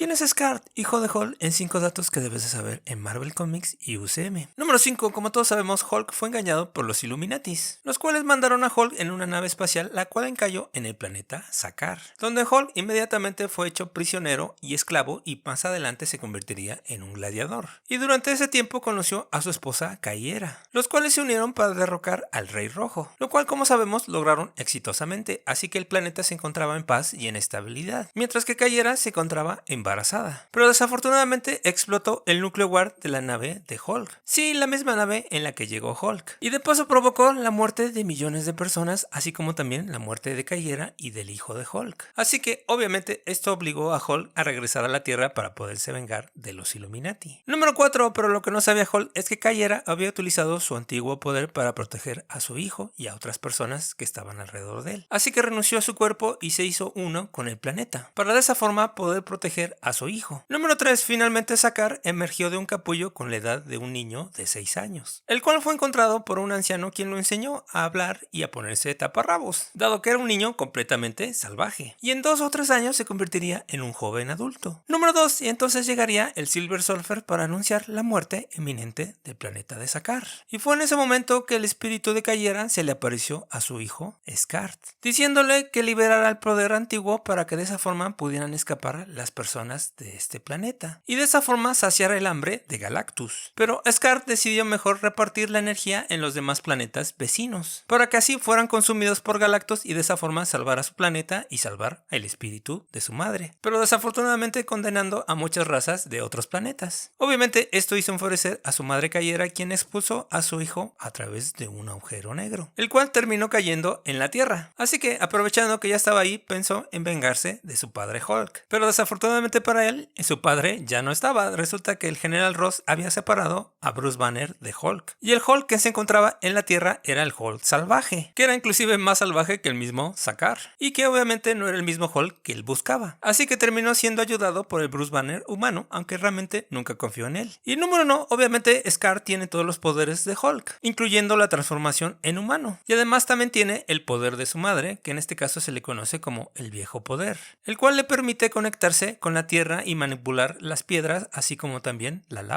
¿Quién es Skaar, hijo de Hulk, en 5 datos que debes de saber en Marvel Comics y UCM? Número 5. Como todos sabemos, Hulk fue engañado por los Illuminatis, los cuales mandaron a Hulk en una nave espacial, la cual encalló en el planeta Sakaar, donde Hulk inmediatamente fue hecho prisionero y esclavo y más adelante se convertiría en un gladiador. Y durante ese tiempo conoció a su esposa Kaiyera, los cuales se unieron para derrocar al Rey Rojo, lo cual, como sabemos, lograron exitosamente, así que el planeta se encontraba en paz y en estabilidad, mientras que Kaiyera se encontraba embarazada. Pero desafortunadamente explotó el núcleo guard de la nave de Hulk. Sí, la misma nave en la que llegó Hulk. Y de paso provocó la muerte de millones de personas, así como también la muerte de Kaiyera y del hijo de Hulk. Así que obviamente esto obligó a Hulk a regresar a la Tierra para poderse vengar de los Illuminati. Número 4. Pero lo que no sabía Hulk es que Kaiyera había utilizado su antiguo poder para proteger a su hijo y a otras personas que estaban alrededor de él. Así que renunció a su cuerpo y se hizo uno con el planeta, para de esa forma poder proteger a su hijo. Número 3. Finalmente Sakaar emergió de un capullo con la edad de un niño de 6 años, el cual fue encontrado por un anciano quien lo enseñó a hablar y a ponerse taparrabos, dado que era un niño completamente salvaje, y en 2 o 3 años se convertiría en un joven adulto. Número 2. Y entonces llegaría el Silver Surfer para anunciar la muerte inminente del planeta de Sakaar. Y fue en ese momento que el espíritu de Kaiyera se le apareció a su hijo Skaar, diciéndole que liberara el poder antiguo para que de esa forma pudieran escapar las personas de este planeta, y de esa forma saciar el hambre de Galactus. Pero Skaar decidió mejor repartir la energía en los demás planetas vecinos, para que así fueran consumidos por Galactus y de esa forma salvar a su planeta y salvar el espíritu de su madre, pero desafortunadamente condenando a muchas razas de otros planetas. Obviamente esto hizo enfurecer a su madre Kaiyera, quien expulsó a su hijo a través de un agujero negro, el cual terminó cayendo en la Tierra. Así que, aprovechando que ya estaba ahí, pensó en vengarse de su padre Hulk. Pero desafortunadamente para él, su padre ya no estaba. Resulta que el general Ross había separado a Bruce Banner de Hulk, y el Hulk que se encontraba en la Tierra era el Hulk salvaje, que era inclusive más salvaje que el mismo Sakaar, y que obviamente no era el mismo Hulk que él buscaba. Así que terminó siendo ayudado por el Bruce Banner humano, aunque realmente nunca confió en él. Y número 1, obviamente Skaar tiene todos los poderes de Hulk, incluyendo la transformación en humano, y además también tiene el poder de su madre, que en este caso se le conoce como el viejo poder, el cual le permite conectarse con la tierra y manipular las piedras, así como también la lava.